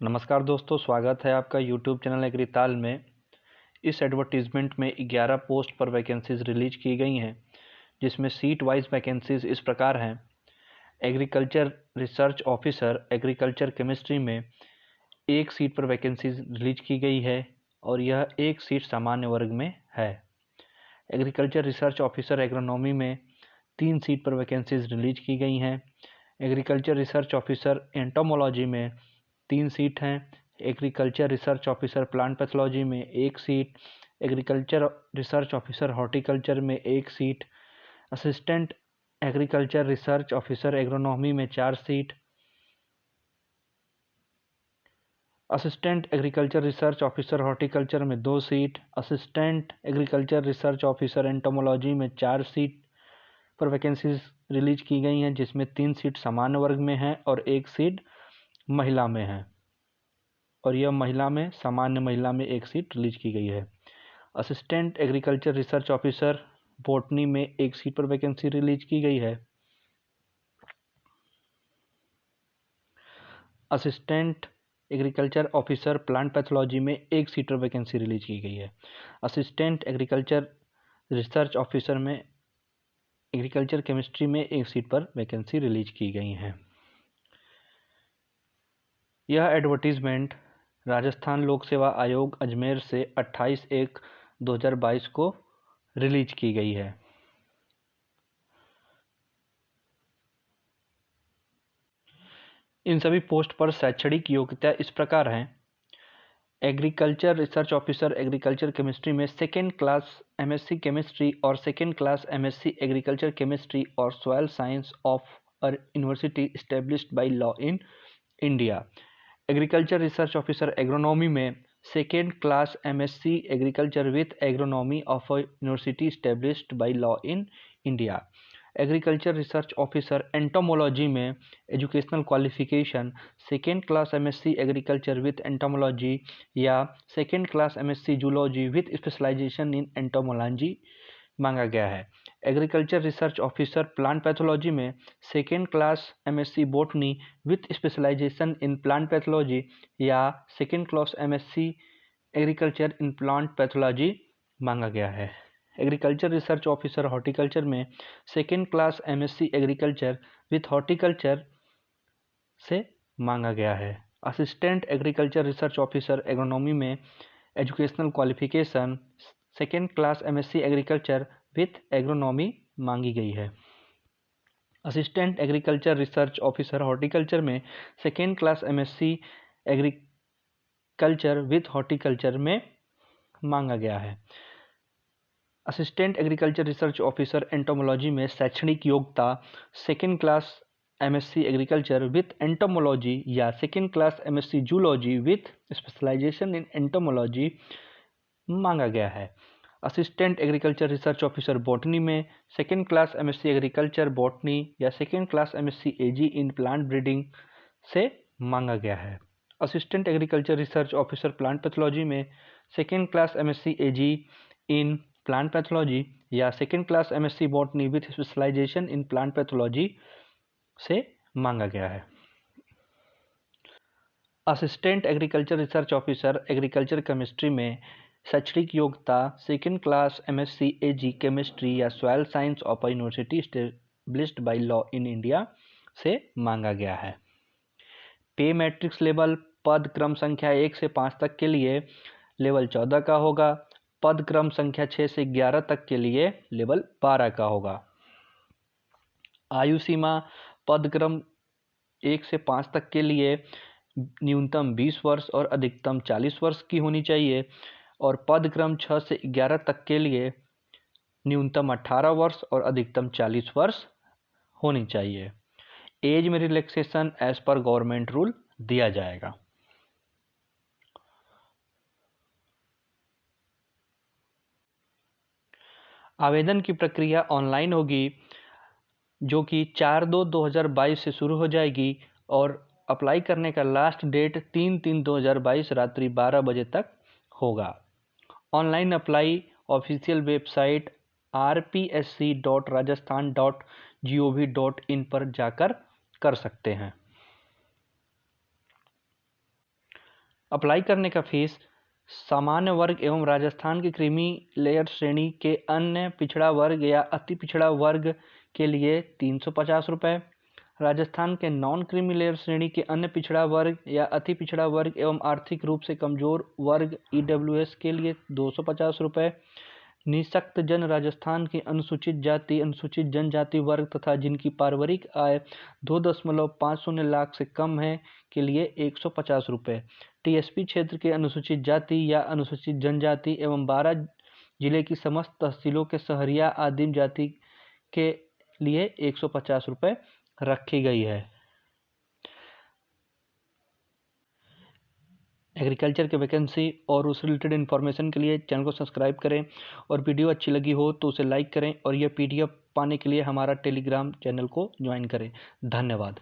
नमस्कार दोस्तों, स्वागत है आपका यूट्यूब चैनल एग्रीताल में। इस एडवर्टीज़मेंट में 11 पोस्ट पर वैकेंसीज़ रिलीज की गई हैं, जिसमें सीट वाइज वैकेंसीज़ इस प्रकार हैं। Agriculture research officer agriculture chemistry में 1 सीट पर वैकेंसीज़ रिलीज की गई है और यह 1 सीट सामान्य वर्ग में है। एग्रीकल्चर रिसर्च ऑफिसर एग्रोनॉमी में 3 सीट पर वैकेंसीज़ रिलीज की गई हैं। एग्रीकल्चर रिसर्च ऑफिसर एंटोमोलॉजी में 3 सीट हैं। Agriculture research officer plant pathology में 1 seat, agriculture research officer horticulture में 1 seat, assistant agriculture research officer agronomy में 4 seat, assistant agriculture research officer horticulture में 2 seat, assistant agriculture research officer entomology में 4 seat पर vacancies release की गई हैं, जिसमें 3 सीट सामान्य वर्ग में हैं और 1 सीट महिला में है। और यह महिला में सामान्य महिला में 1 सीट रिलीज की गई है। Assistant agriculture research officer botany में 1 सीट पर वैकेंसी रिलीज की गई है। Assistant agriculture officer plant pathology में 1 सीट पर वैकेंसी रिलीज की गई है। असिस्टेंट एग्रीकल्चर रिसर्च ऑफिसर में एग्रीकल्चर केमिस्ट्री में 1 सीट पर वैकेंसी रिलीज की गई हैं। यह एडवर्टीजमेंट राजस्थान लोक सेवा आयोग अजमेर से 28/1/2022 को रिलीज की गई है। इन सभी पोस्ट पर शैक्षणिक योग्यता इस प्रकार हैं। Agriculture research officer agriculture chemistry में 2nd क्लास एमएससी केमिस्ट्री और 2nd class MSc agriculture chemistry और soil science of a university established by law in India. Agriculture research officer agronomy में 2nd class MSc agriculture with agronomy of a university established by law in India. Agriculture research officer entomology में educational qualification 2nd class MSc agriculture with entomology या 2nd class MSc zoology with specialisation in entomology मांगा गया है। Agriculture research officer plant pathology में 2nd class MSc botany with specialisation in plant pathology या 2nd class MSc agriculture in plant pathology मांगा गया है। Agriculture research officer horticulture में 2nd class MSc agriculture with horticulture से मांगा गया है। Assistant agriculture research officer agronomy में educational qualification 2nd class MSc agriculture with agronomy मांगी गई है। Assistant agriculture research officer horticulture में 2nd class MSc agriculture with horticulture में मांगा गया है। Assistant agriculture research officer entomology में शैक्षणिक योग्यता 2nd class MSc agriculture with entomology या 2nd class MSc zoology with specialisation in entomology मांगा गया है। Assistant agriculture research officer botany में 2nd class MSc agriculture botany या 2nd class MSc AG in plant breeding से मांगा गया है। Assistant agriculture research officer plant pathology में 2nd class MSc AG in plant pathology या 2nd class MSc botany with specialisation in plant pathology से मांगा गया है। Assistant agriculture research officer agriculture chemistry में शैक्षणिक योग्यता 2nd class MSc AG chemistry या soil science of a university established by law in India से मांगा गया है। पे मैट्रिक्स लेवल पद क्रम संख्या 1 से 5 तक के लिए लेवल 14 का होगा। पद क्रम संख्या 6 से 11 तक के लिए लेवल 12 का होगा। आयु सीमा पद क्रम 1 से 5 तक के लिए न्यूनतम 20 वर्ष और अधिकतम 40 वर्ष की होनी चाहिए और पद क्रम 6 से 11 तक के लिए न्यूनतम 18 वर्ष और अधिकतम 40 वर्ष होनी चाहिए। एज में रिलैक्सेशन एज पर गवर्नमेंट रूल दिया जाएगा। आवेदन की प्रक्रिया ऑनलाइन होगी, जो कि 4/2/2022 से शुरू हो जाएगी और अप्लाई करने का लास्ट डेट 3/3/2022 रात्रि 12 बजे तक होगा। Online apply official website rpsc.rajasthan.gov.in पर जाकर कर सकते हैं। अप्लाई करने का फीस सामान्य वर्ग एवं राजस्थान की क्रीमी लेयर श्रेणी के अन्य पिछड़ा वर्ग या अति पिछड़ा वर्ग के लिए 350 रुपये, राजस्थान के नॉन क्रीमी लेयर श्रेणी के अन्य पिछड़ा वर्ग या अति पिछड़ा वर्ग एवं आर्थिक रूप से कमजोर वर्ग EWS के लिए 250 रुपये, निःशक्त जन राजस्थान की अनुसूचित जाति अनुसूचित जनजाति वर्ग तथा जिनकी पारिवारिक आय 2.50 लाख से कम है के लिए 150 रुपये, TSP क्षेत्र के अनुसूचित जाति या अनुसूचित जनजाति एवं 12 जिले की समस्त तहसीलों के सहरिया आदिम जाति के लिए 150 रुपये रखी गई है। एग्रीकल्चर के वैकेंसी और उस रिलेटेड इन्फॉर्मेशन के लिए चैनल को सब्सक्राइब करें और वीडियो अच्छी लगी हो तो उसे लाइक करें और यह PDF पाने के लिए हमारा टेलीग्राम चैनल को ज्वाइन करें। धन्यवाद।